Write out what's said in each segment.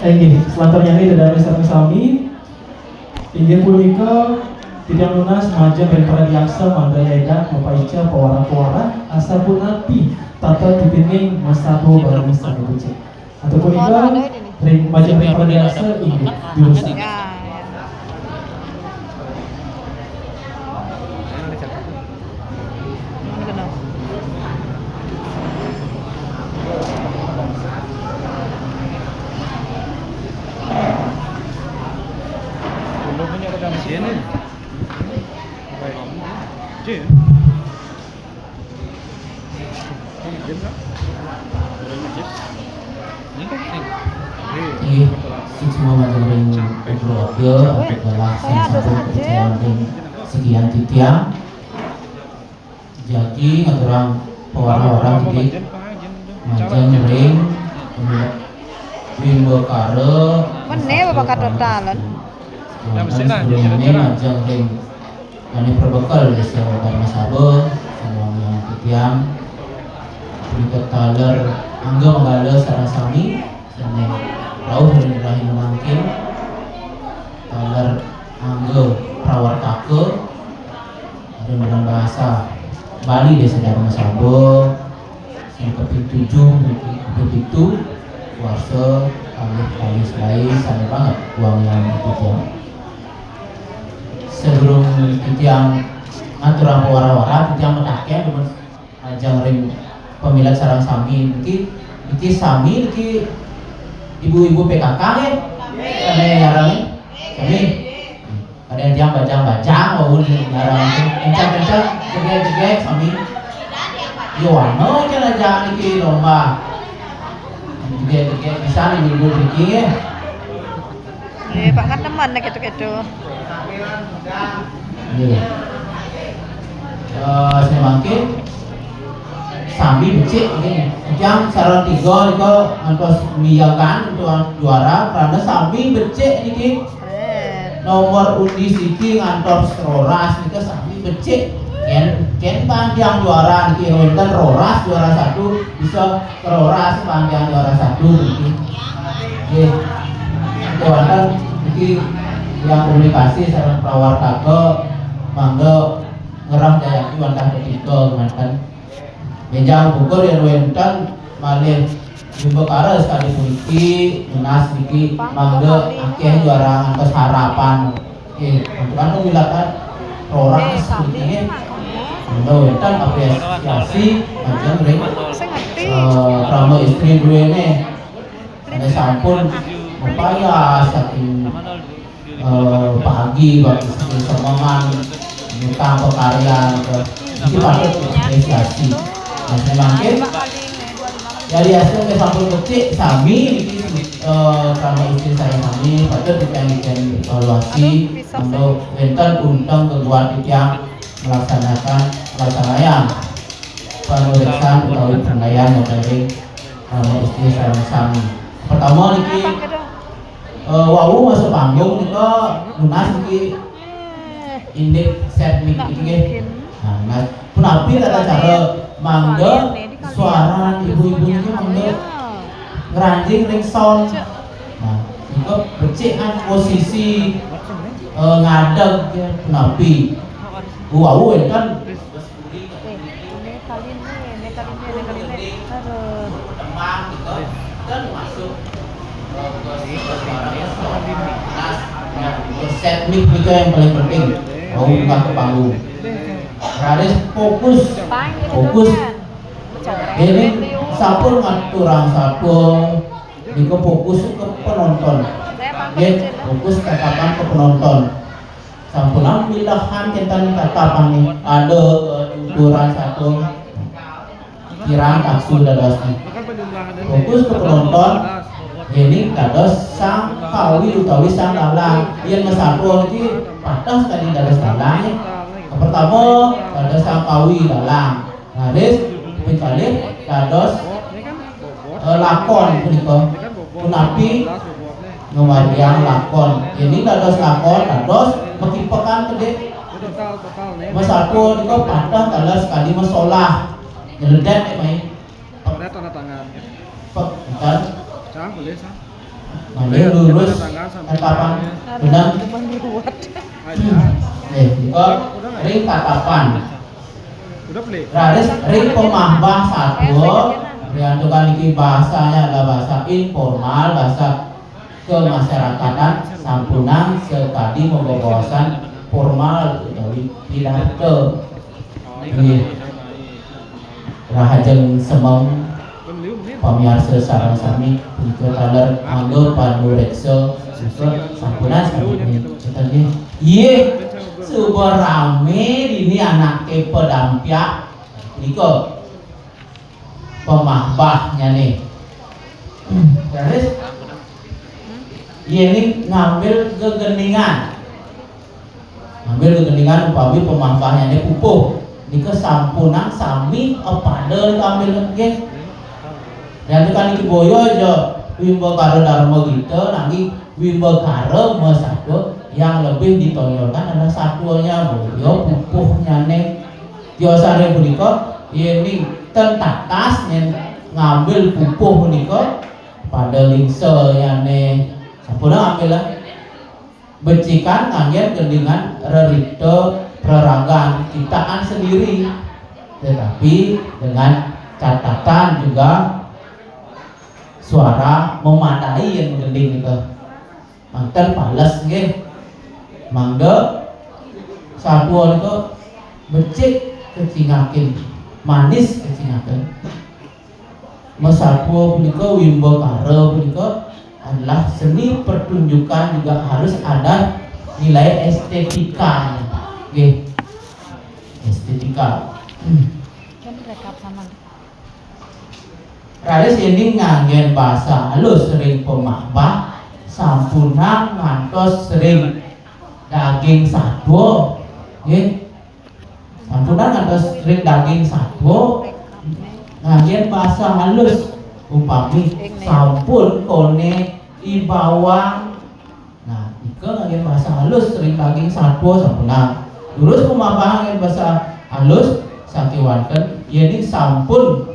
gini, selanjutnya ini dari sami inggih punika tidak lunas majeng daripada diaksa mandaya edan bapak ica pewara-pewara asa pun napi tata dipingin masatu barang misal itu cek atau punika majeng daripada diaksa inggih dirusak. Semua majeling keluarga adalah sekian titiang jadi orang orang jadi macam ring bimbo kare mana bapak kata talan ini macam ring ini perbekal di sekitar masabah semuanya titiang berikut taler angga mengalir sarang sami seni rauh dari rahim mangkin taler angga prawartake dengan bahasa Bali di sekitar masabah yang ke-7 ke-7 puasa alih lain sampai banget uang yang titiang sebelum titiang ngatur apa wara-wara titiang menaknya dengan ajang ring pemilihan sarang sami iki sami iki ibu-ibu PKK ya karena jarang sami ada yang baca maupun jarang kencang gegek sami Yoano cara jangan iki lomba gegek bisa ibu pikir pak kan teman gitu iya saya makin sami becik ini jam saran 3 itu antos miyakan untuk juara karena sami becik ini nomor undi siki ngantos roras itu sami becik ken panjang juara ini wonten roras juara 1 bisa roras panjang juara 1 ini itu wonten iki yang komunikasi sareng prawartaka mangga ngerang jayaki wonten ketiga mantan Benjang bukur yang wenten malih Bimbo-kara sekali puniki menas niki mangga akeh juara antos harapan. Untuk anu wilakan orang seperti mangga wenten apresiasi macam ring rama istri dua ini ada sampun upaya saking pagi bagi semangat minta pekaryan itu patut apresiasi. Nah, makin dari hasil sampul kecil sami ini sama istri saya kami pada dipengen evaluasi untuk wenten untang keluar yang melaksanakan pemeriksaan utawi penilaian dari istri saya kami. Pertama niki wau masuk panggung nika lunas niki indek set mic iki. Nah, punapi tata cara mangga suara ibu-ibu ini mangga ngeranjing ring sound. Nah, itu becikan posisi ngadeg napi. Wow, kan dan masuk set mic itu yang paling penting. Mau buka ke panggung. Harus fokus. Ini sampul ngaturang sampul, jika fokus ke penonton. Fokus tatapan ke penonton. Sampulan bilahan tentang tatapan nih ada ukuran satu kirang aksu dadasnya. Fokus ke penonton. Ini dados sang kawi utawi sang dalang. Yang ngesapul ini patah tadi dados dalang. Pertama dados sang kawi dalang. Haris pencalih dados lakon punika. Punapi ngomadiang lakon. Ini dados lakon dados mekipekan gede. Masapul niku patah dados sekali mesolah. Nyeledet mai. Ada tanda tangan. Bukan. Sang boleh sang. Nanti lulus tatapan benang. Cuman ruwet. Iko ring tatapan. Udah play. Raris ring pemahbah satu. Riantukan iki bahasanya adalah bahasa informal, bahasa kemasyarakatan, sampunang sekali membawasan formal dari pidato. Rahajeng semong pamiarsa sareng sami punika taler anggo panureksa super sampunan sami tadi iye super rame ini anak ke pedampiak niko pemahbahnya nih terus ini ngambil kegeningan upami pemahbahnya ini pupuh niko sampunan sami pada ngambil nggih. Dan itu kan iki boyo aja wimbo karo dharma kita nanti wimbo karo satu yang lebih ditonjolkan adalah satunya boyo pupuhnya nih biasanya punika ini tentatas ngambil pupuh punika pada lingse yang nih sampuna ambil lah becikan nganggen gendingan rerito praragan ciptaan sendiri tetapi dengan catatan juga suara memadai yang gending itu mantan pales nggih mangga sapuan itu becik kecingakin manis kecingakin mesapu punika wimbo karo punika adalah seni pertunjukan juga harus ada nilai estetika nggih estetika Kan rekap sama. Raris ini nganggen bahasa halus sering pemahbah sampunang ngantos sering daging satwa nggih sampunang ngantos sering daging satwa nganggen bahasa halus upami sampun kone ibawang nah ika nganggen bahasa halus sering daging satwa sampunang terus pemahbah nganggen bahasa halus sakiwanten ini sampun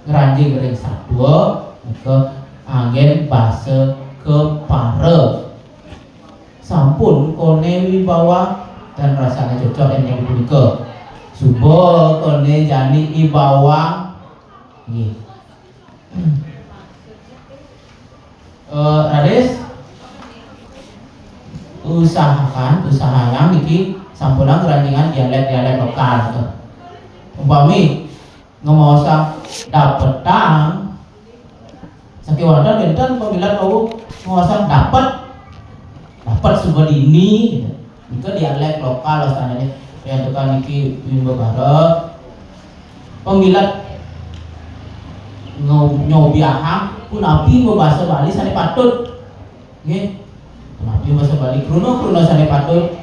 ngeranjing ring satwa ke angin bahasa kepare sampun kone wibawa dan rasanya cocok yang punika subo kone jani ibawang nggih Rades usahakan iki sampunang keranjingan dialek lokal umpami ngomosang dapetang sakiwadan benten pemilihan kau ngomosang dapat sebuah ini itu dialek lokal standarnya yang tukang iki bimbo barat pemilihan nyobiahang pun api bahasa Bali sane patut nggih api bahasa Bali kruno sane patut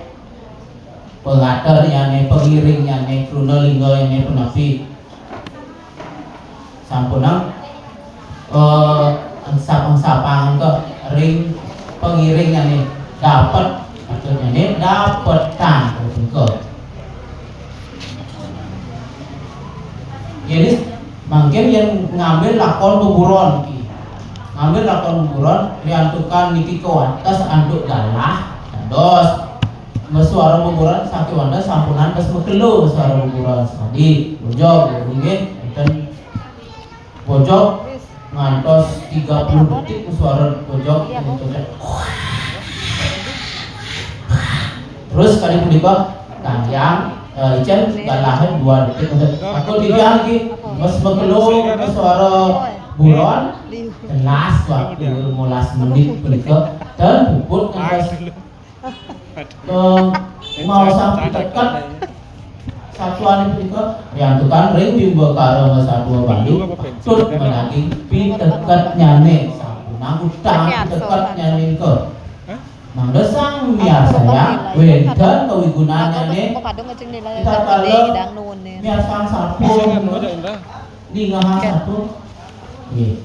pengaternya nih pengiringnya nih kruno linggo ini penapi sampunang ansap-ansapan ke ring pengiringnya nih dapat maksudnya nih dapetan ke jadi mungkin yang ngambil lakon buburon diantukan niki ke atas anduk galah dos suara buburon sakit wanda sampunan kes mekelu suara buburon tadi bojok nggih dan bojok ngantos 30 detik suara bojok terus kali punika kanjang icen galahan 2 detik aku tiga lagi mas bekelo suara buron jelas waktu 15 menit punika dan puput ngantos mau sampai dekat satuan punika yang tukang ring bimbo karo satwa Bali tut menaging pi dekat nyane sampuna utang dekat nyane ke mangga sang miar saya wedan kawigunanya nih kita kalau miar sang sapu ningahan satu nggih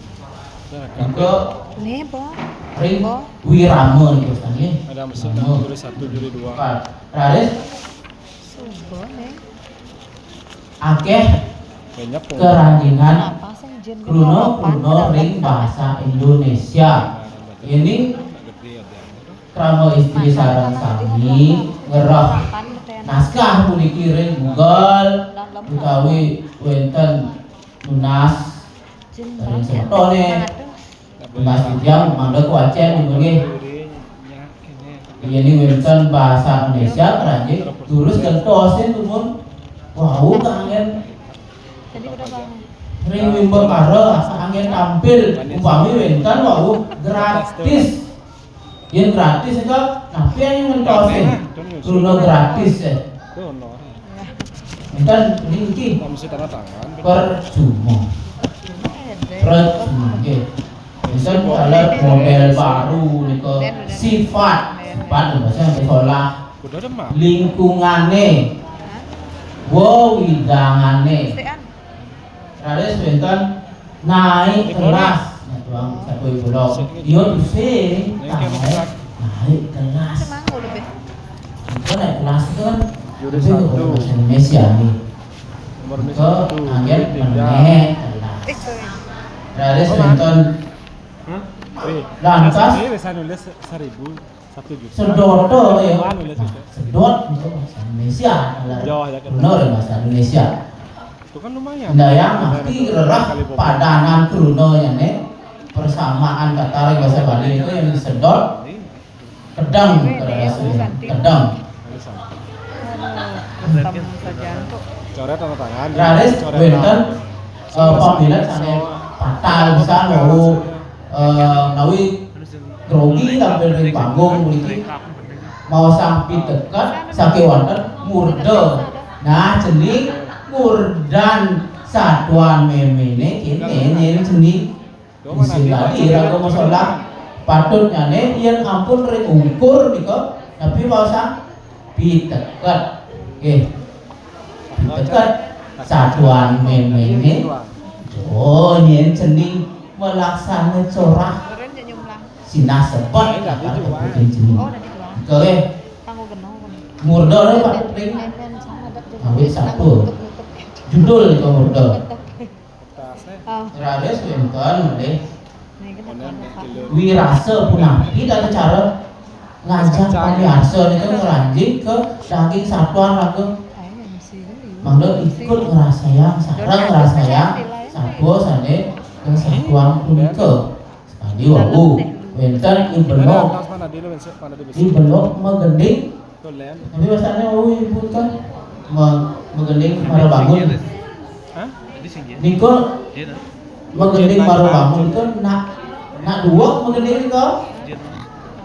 engko Nih, Bo. ring wirama niku nggih Ada mesin juri 1 juri 2. Raris Subo nih. akeh Banyak keranjingan Apa sih jen kuno ring bahasa Indonesia ini Gede ada. krama istri sareng sami ngerah naskah puniki ring Google utawi wonten tunas dari sebetone tunas yang mangga ku Aceh nggih ini wonten bahasa Indonesia keranjing terus gentosin tumun wau kangen Jadi udah bangun. ring mimbar karo angin tampil umpami wonten wau gratis yen gratis itu tapi yang ngentosin runo gratis ya Tuh no. enten niki Mesti tanda tangan. percuma Ede. percuma nggih enten kalau model baru niko sifat bahasa sekolah Udah ada mah. lingkungane widangane Sean. terus wonten naik kelas tuang satu blok yo pusing naik kelas Semanggu lebih. itu naik kelas itu kan Juara itu satu. bahasa Indonesia nih Nomor ke satu. angin Tiga. meneh kelas Sorry. terus wonten Hah? Wih. lantas Ini bisa nulis 1.000 1 juta. sedoto ya Wah, nulis itu. sedot itu bahasa Indonesia Jauh ya kan. benar bahasa Indonesia Itu kan lumayan. Dayang ngerti rerah padanan kruno ya nih persamaan kata ring bahasa Bali itu yang disedot kedang kedang Tamu saja untuk. Coret tanda tangan. Raris Coret wonten tangan. pambilan sane fatal bisa mau nawi grogi tampil di panggung mriki mau sampai dekat saking wonten murda nah jenis murdan satuan memene kene jenis isi tadi raga masalah patutnya nih yen ampun ring ukur nika tapi mau sampai dekat dekat satuan memene oh nyen jenis melaksanakan corak Keren jadi nyumblang. sinas sepot bikin jenis Oh, udah dijual. oke Tangguh genong kan. murda le Pak ring Nen sama ada tuh. Ambil satu. Nutup-nutup. judul itu murda Tasnya. Oh, terus wonten nggih nih kita kan. wirase punaki dan cara ngajak pamiarsa niku ngeranjing ke daging satuan raga Kayaknya masih ini. mangga ikut ngerasayang sareng ngerasayang satu sane ke satuan punika sekali wau wonten ibelok Tas mana di lu mana di besi. ibelok megending Tuh lem. tapi bahasanya wau ibu kan megending mara bangun Hah? niku megending mara bangun itu nak dua megending niku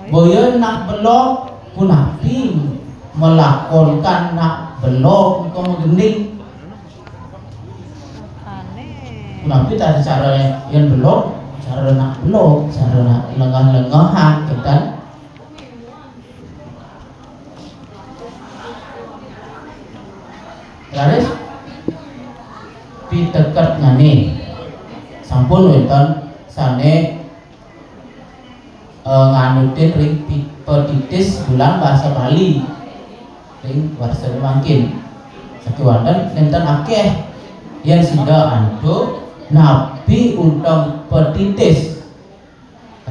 boyo nak belok punapi melakonkan nak belok niku megending Aneh. punapi tadi cara yang belok cara nak belok cara nak lengah-lengahan kita terus pitekat ngane sampun wonten sane nganutin ring petitis bulan bahasa Bali ring bahasa mangkin sakiwanten nenten akeh yang sida antuk nabi undang petitis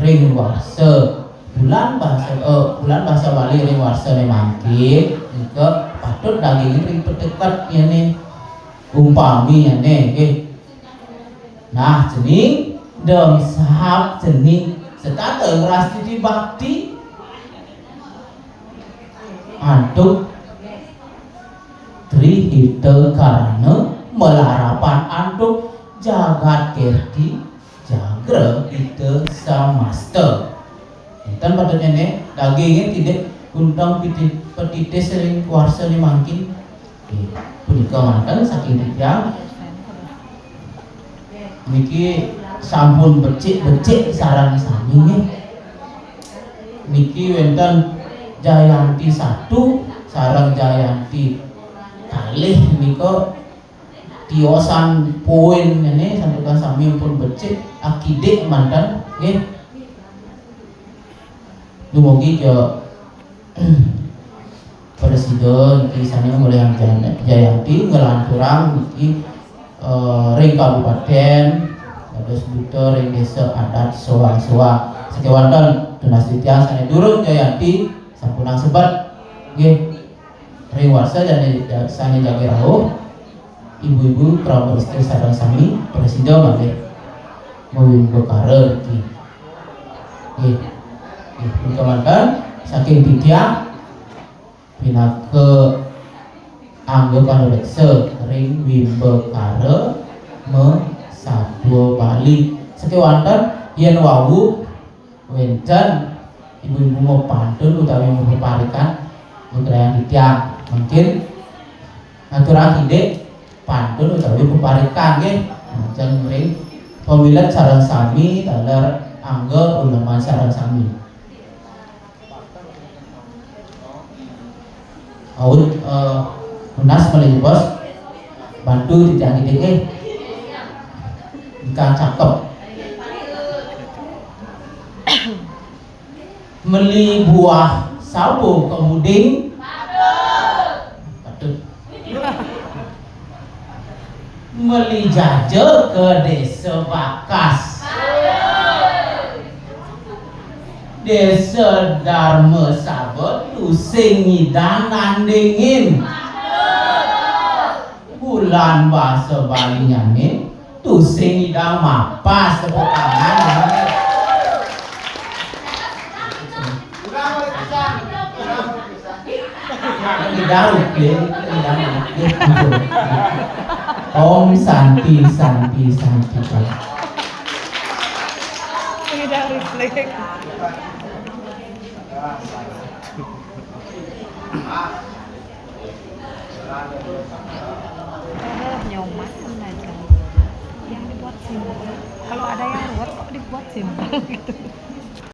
ring bahasa bulan bahasa Bali ring bahasa mangkin juga patut daging ring pedekat ini umpami ini nah jening dem sahab jening setata ngerasti di bakti antuk trihita karena melarapan antuk jagat kirti jagra ita samasta enten patutnya nih dagingnya tidak undang petitis sering kuarsa ni mangkin punika manten saking tiang niki sampun becik sarang sami niki wonten Jayanti 1 sarang Jayanti kalih nika tiosan poin ini santukan sami pun becik akidik mantan nggih dumugi ke presiden kisahnya mulai yang Jayanti ngelanturang niki ring kabupaten terus butuh ring desa adat soang-soang Sekewanten dinasti tiang sane durung Jayanti sampunang sebat nggih ring warsa dan sane jage rawuh ibu-ibu pramu istri sareng sami presidio malih mawin bekare iki nggih kemanten saking titiang pinake anggo panureksa ring wimbekare me sadua bali sekewanten yen wau wenten ibu-ibu mau pantun utawi mau peparikan nugrayan titiang mungkin ngaturan ide pantun utawi peparikan nggih lajeng ring pamilat sareng sami daler angga uleman sareng sami aut unas malih bos bantu titiang ide ikan cakep meli buah sawo kemuding patut meli jaje ke desa Bakas desa Dharma Sabet tusing ngidang nandingin bulan bahasa Bali nyamin tusing ngidang mapas tepuk tangan Om Santi Santi Santi Tidak refleks. Nyomat aja. Yang dibuat simpel. Kalau ada yang ruwet kok dibuat simpel gitu.